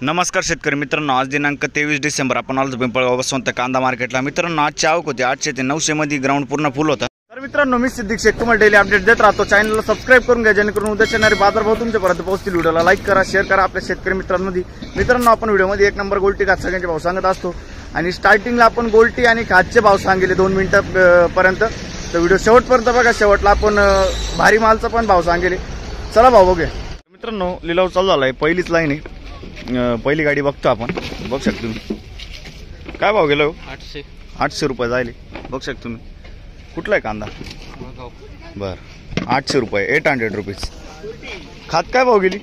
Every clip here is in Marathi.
नमस्कार शेतकरी मित्रांनो, आज दिनांक 23 डिसेंबर आपण आलो पिंपळगाव बसवंत कांदा मार्केटला। मित्रांनो, आजची आवक होती 800 ते 900 मध्ये, ग्राउंड पूर्ण फुल होता। तर मित्रांनो, मी सिद्दीक शेख तुम्हाला डेली अपडेट देत राहतो। चॅनलला सबस्क्राइब करून घ्या जेणेकरून उद्या येणारे बाजारभाव तुमच्यापर्यंत पोहोचतील। व्हिडिओला लाईक करा, शेअर करा आपल्या शेतकरी मित्रांमध्ये। मित्रांनो, आपण व्हिडिओमध्ये एक नंबर गोल्टी खात सगळ्यांचे भाव सांगत असतो आणि स्टार्टिंगला आपण गोल्टी आणि खातचे भाव सांगितले 2 मिनिटापर्यंत। तर व्हिडिओ शेवटपर्यंत बघा, शेवटला आपण भारी मालचा पण भाव सांगितले। चला भाव बघूया। मित्रांनो, लिलाव चालू झालाय, पहिलीच लाईन आहे, पहिली गाडी बघतो आपण। बघू शकता तुम्ही काय भाव गेलो? 800 रुपये जायले। बघू शकता तुम्ही कुठला आहे कांदा? बर, 800 रुपये, 800 रुपीज। खात काय भाव गेली?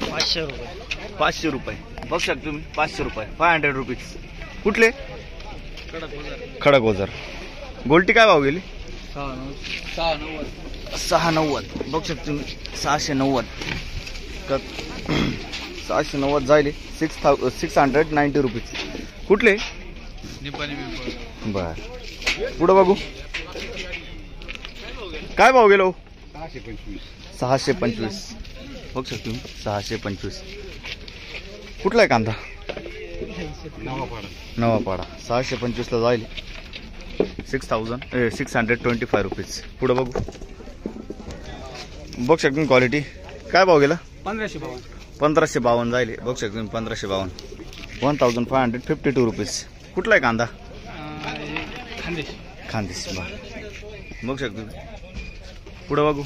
500 रुपये। 500 रुपये बघू शकता तुम्ही, 500 रुपये, 500 रुपीज। कुठले? खडक ओझर। गोल्टी काय भाव गेली? 690 बघू शकता तुम्ही, 690 690 जायले, 690 रुपीज। कुठले? बर, पुढे बघू काय भाव गेलो? 625 बघू शकतो तुम्ही, 625। कुठला आहे कांदा? नवापाडा 625 ला जायले, 625 रुपीज। पुढे बघू, बघू शकतो तुम्ही क्वालिटी काय भाव गेला? 1552 जायले, बघू शकतो तुम्ही, 1552, 1552 रुपीज। कुठला आहे कांदा? खानदेश। बघू शकतो तुम्ही, पुढे बघू,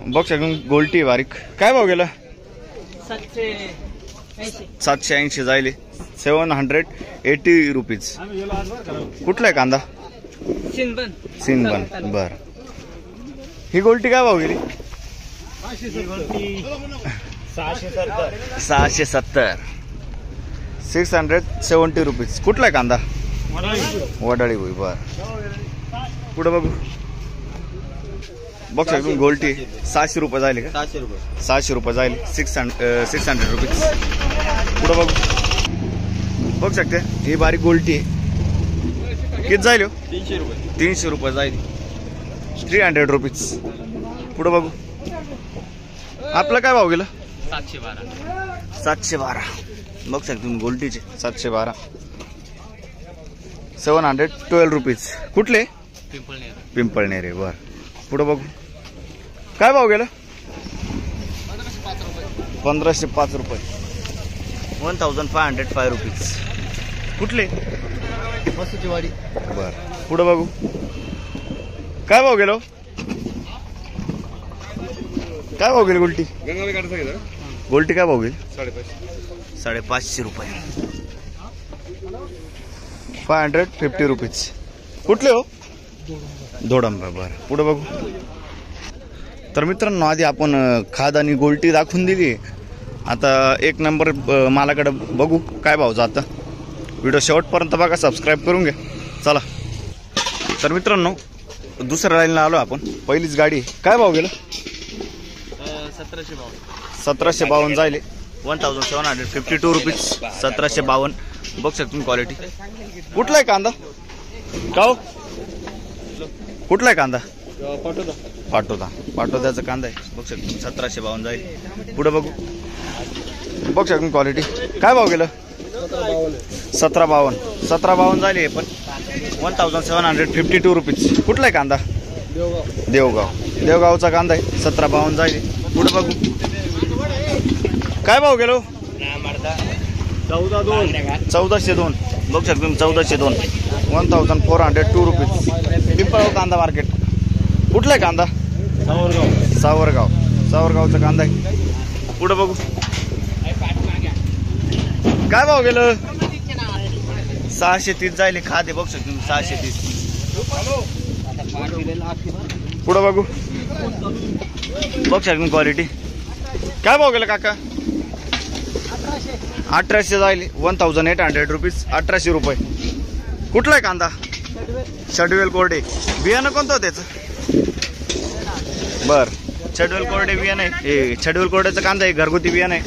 बघू शकतो गोल्टी बारीक काय भाव गेला? 780 जायले, 780 रुपीज। कुठला आहे कांदा? सिनबन। बर, ही गोल्टी काय भाव गेली? 670 670 रुपीज। कुठला आहे कांदा? वडाळी होई। बर, पुढे बघू, बघू शकतो गोल्टी 700 रुपये जायले का? 700 रुपये जायले, 600 रुपीज। पुढे बघू, बघू शकते ही बारीक गोल्टी आहे, किती जायले? 300 रुपये जायले, 300 रुपीज। पुढे बघू, आपला काय भाव गेला? 712 बघू शकता तुम्ही गोल्टीचे, 712, 712 रुपीज। कुठले? पिंपळनेरे। बर, पुढे बघू काय भाव गेला? 1505 रुपये, 1505 रुपीज। कुठले? वाडी। बर, पुढे बघू काय भाव गेलो? काय भाव गेली गोल्टी? गोल्टी काय भाव गेली? 550 रुपये, 550 रुपीज। कुठले हो? धोडंबा। बर, पुढे बघू। तर मित्रांनो, आधी आपण खाद आणि गोल्टी दाखवून दिली, आता एक नंबर मालाकडे बघू काय भाव जातं। व्हिडिओ शेवटपर्यंत बघा, सबस्क्राईब करून घ्या। चला, तर मित्रांनो, दुसऱ्या लाईनला आलो आपण, पहिलीच गाडी काय भाव गेलं? 1752 जायले, 1752 रुपीज, 1752 बघू शकतो तुम्ही क्वालिटी। कुठला आहे कांदा? का कुठला आहे कांदा? पाटोद्याचा कांदा आहे, बघू शकतो 1752 जाईल। पुढे बघू, बघू शकतो क्वालिटी काय भाव गेलं? 1752 झाले, पण 1752 रुपीज। कुठला आहे कांदा? देवगावचा कांदा आहे, 1752 जाईल। पुढे बघू काय भाव गेलो? 1402 बघू शकतो तुम्ही, 1402, 1402 रुपीज। पिंपळगाव कांदा मार्केट। कुठला आहे कांदा? सावरगावचा कांदा आहे। पुढे बघू काय भाव गेलं? 630 जायले, खाते बघू शकतो तुम्ही, 630। पुढे बघू, बघू शकतो क्वालिटी काय भाव गेलं काका? 1800 जायले, 1800 रुपीज, 1800 रुपये। कुठला आहे कांदा? शडवेल कोरडे। बियाणं कोणतं त्याचं? बर, छडवेल कोरडे बियाणं आहे, छडवेल कोरड्याचं कांदा आहे, घरगुती बियाणं आहे।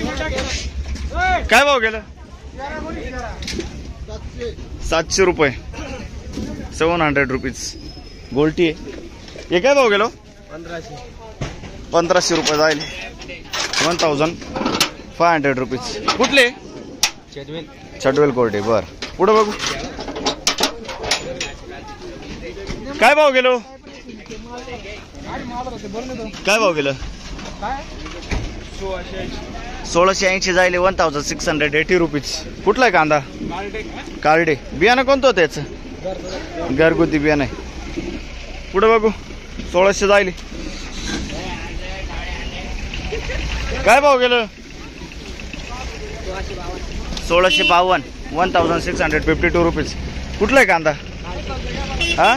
काय भाव गेलं? 700 रुपये, 700 रुपीज। गोल्टी आहे, हे काय भाव गेलो? 1500 रुपये जायले, 500 रुपीज. कुठले? चडवेल कोरडे. बर. पुढे बघू. काय भाव गेलो? काय भाव गेलं? 1680 जायले. 1680 रुपीज. कुठला आहे कांदा? कार्डे. बियाणं कोणतं होतं याचं? घरगुती बियाणं आहे. पुढे बघू. 1600 जायले. काय भाव गेलं? 1652. 1652 रुपीज. कुठला आहे कांदा? हा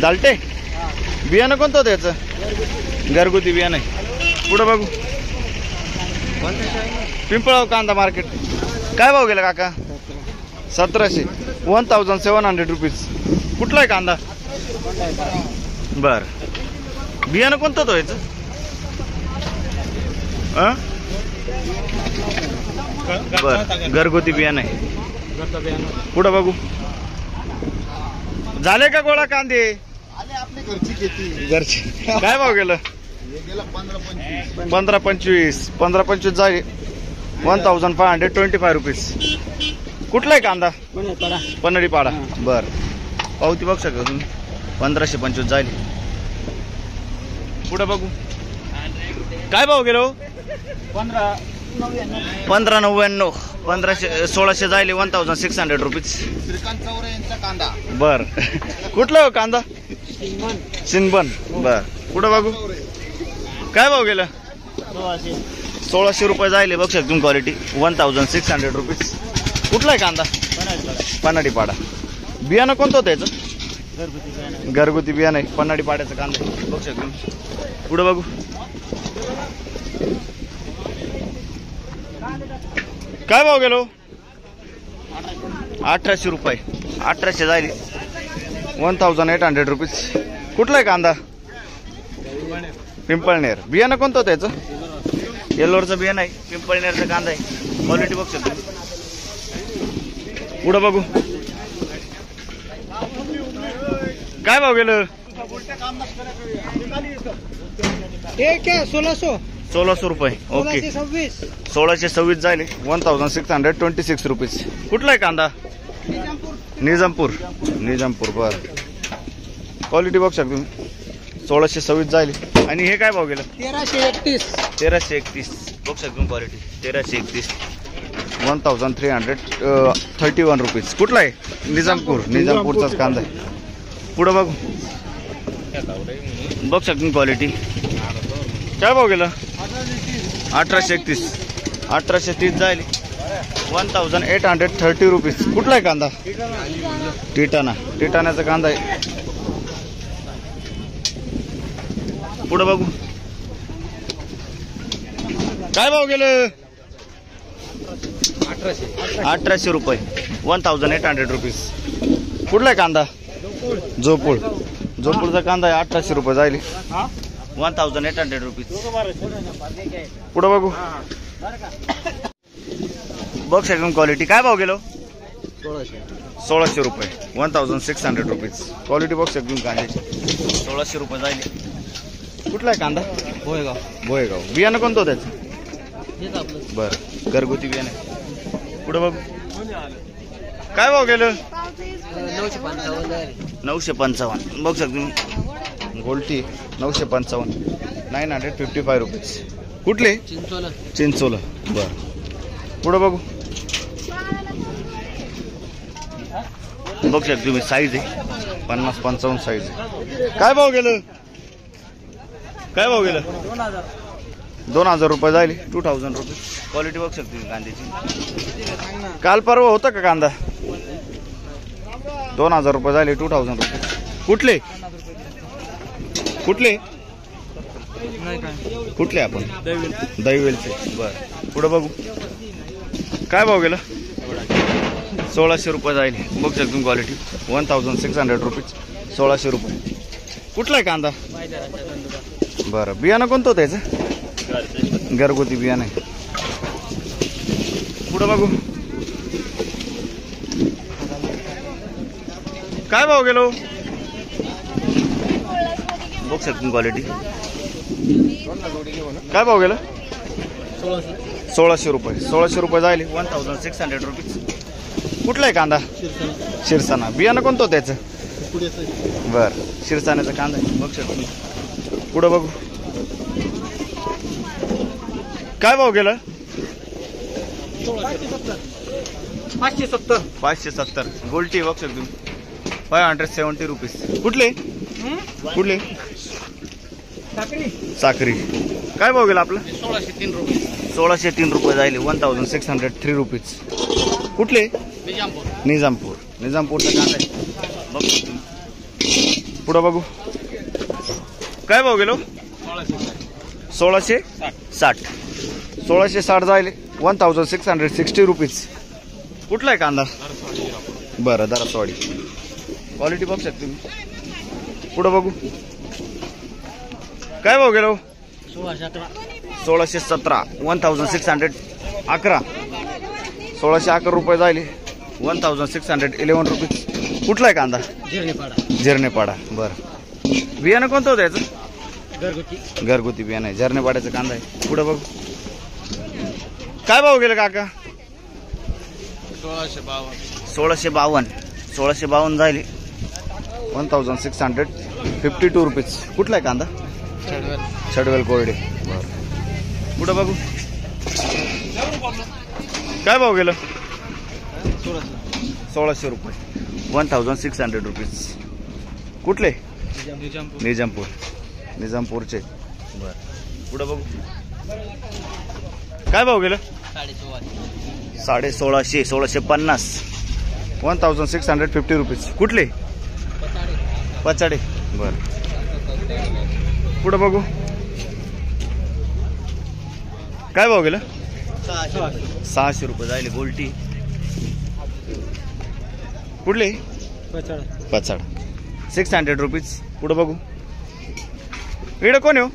दालटे. बियाणं कोणतं होतं याचं? घरगुती बियाणं आहे. पुढे बघू. पिंपळगाव कांदा मार्केट. काय भाव गेला काका? 1700. 1700 रुपीज. कुठला आहे कांदा? बर. बियाणं कोणतं होतं याचं? बर. घरगुती बियाणं आहे. पुढे बघू. झाले का गोळा कांदे? आपली घरची खेती. घरची. काय भाव गेलं? 15-25. 15-25 जाईल. 1525 रुपीज. कुठला आहे कांदा? पन्हाळी पाडा. बर. पावती बघू शकता तुम्ही. 1525 जाईल. पुढे बघू. काय भाव गेलो? 1599. 1600 जायले. 1600 रुपीज. कांदा. बर. कुठला कांदा? सिनबन. बर. पुढे बघू. काय भाव गेलं? 1600 रुपये जायले. बघू शकता तुम्ही क्वालिटी. 1600 रुपीज. कुठला आहे कांदा? पन्हाळी पाडा. बियाणं कोणतं होतं याचं? घरगुती बियाणं आहे. पन्हाळी पाड्याचं कांदा आहे. बघू शकता तुम्ही. पुढे बघू. काय भाव गेलो? 1800 रुपये. 1800 जायले. 1800 रुपीज. कुठला आहे कांदा? पिंपळनेर. बियाणं कोणतं होतं याचं? येल्लोरचं बियाणं आहे. पिंपळनेरचं कांदा आहे. क्वालिटी बघू शकतो. पुढे बघू. काय भाव गेलं? 1600 रुपये. ओके. 1626 जायले. 1626 रुपीज. कुठला आहे कांदा? निजामपूर. निजामपूर. बर. क्वालिटी बघू शकतो तुम्ही. 1626 जायले. आणि हे काय भाव गेलं? 1331. 1331. बघू शकतो तुम्ही क्वालिटी. 1331. 1331 रुपीज. कुठला आहे? निजामपूर. निजामपूरचाच कांदा आहे. पुढे बघू. बघू शकतो तुम्ही क्वालिटी. काय भाव गेलं? 1831. 1830 जायले. 1830 रुपीज. कुठला आहे कांदा? टिटाणा. टिटाण्याचा कांदा आहे. पुढे बघू. काय भाव गेलं? 1800 रुपये. 1800 रुपीज. कुठला आहे कांदा? जोपूळ. जोपूळचा कांदा आहे. 1800 रुपये जायले. 1800 रुपीज. पुढे बघू. बघ शकतो क्वालिटी. काय भाव गेलो? 1600 रुपये. 1600 रुपीज. क्वालिटी बघ शकतो कांद्याची. 1600 रुपये जायले. कुठला आहे कांदा? भोयगाव. भोयगाव. बियाणं कोणतं होतं त्याचं? बरं. घरगुती बियाणं. पुढे बघू. काय भाव गेलं? 955. बघू शकतो तुम्ही. गोल्टी 955. 955 रुपीज. कुठले? चिंचोला. बर. पुढे बघू. बघू शकतो तुम्ही. साईज आहे 50-55 साईज आहे. काय भाव गेलं? काय भाव गेलं? 2000 रुपये जायले. 2000 रुपये. क्वालिटी बघू शकतो तुम्ही कांद्याची. काल परवा होता का कांदा? 2000 रुपये जायले. 2000 रुपये. कुठले? कुठले? कुठले आपण? दैवेलचे. बर. पुढे बघू. काय भाव गेला? 1600 रुपये जायले. बघू शकतो तुम्ही क्वालिटी. 1600 रुपीज. 1600 रुपये. कुठला आहे कांदा? बरं. बियाणं कोणतं होतं याचं? घरगुती बियाणं आहे. पुढे बघू. काय भाव गेलो? बघू शकतो क्वालिटी. काय भाव गेलं? 1600 रुपये. 1600 रुपये जाईल. 1600 रुपीज. कुठला आहे कांदा? शिरसाना. बियाणं कोणतं होतं त्याचं? बर, शिरसाण्याचा कांदा आहे. बघ शकतो. पुढं बघू. काय भाव गेलं? 570. 570. गोल्टी बघ शकतो. 570 रुपीज. कुठले कुठले? साखरी. काय भाव गेला आपला? 1603 रुपये. 1603 रुपये जाईल. 1603 रुपीज. कुठले? निजामपूर. निजामपूर. निजामपूरचा कांदा आहे. बघ शकतो. पुढं बघू. काय भाव गेलो? 1660. 1660 जाईल. 1660 रुपीज. कुठला आहे कांदा? बरं, दरासवाडी. क्वालिटी बघू शकते मी. पुढं बघू. काय भाव गेलो? 1617. 1611. 1611 रुपये जाईल. 1611 रुपीज. कुठला आहे कांदा? झिरनेपाडा. बरं. बियाणं कोणतं होतं याचं? घरगुती बियाणं आहे. झिरनेपाड्याचा कांदा आहे. पुढं बघू. काय भाव गेलं काका? 1652. 1652 जाईल. 1652 रुपीज. कुठला आहे कांदा? छडवेल कोरडे. बरं. पुढं बघू. काय भाव गेलं? 1600 रुपये. 1600 रुपीज. कुठले? निजामपूर. निजामपूरचे. बरं. पुढं बघू. काय भाव गेलं? 1650. 1650. 1650 रुपीज. कुठले? पचाडे. बरं. पुढं बघू. काय भाव गेलं? 600 रुपये जाईल. गोल्टी. कुठले? पचाड. 600 रुपीज. पुढं बघू. इकडे कोण आहे?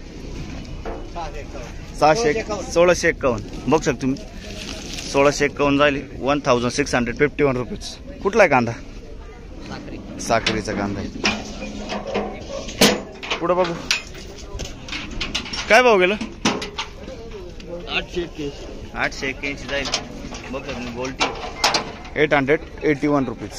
1651. बघू शकतो तुम्ही. 1651 जाईल. 1651 रुपीज. कुठला आहे कांदा? साखरीचा कांदा आहे. पुढं बघू. काय भाव गेलं? 881 जाईल. बघ गोल्टी. 881 रुपीज.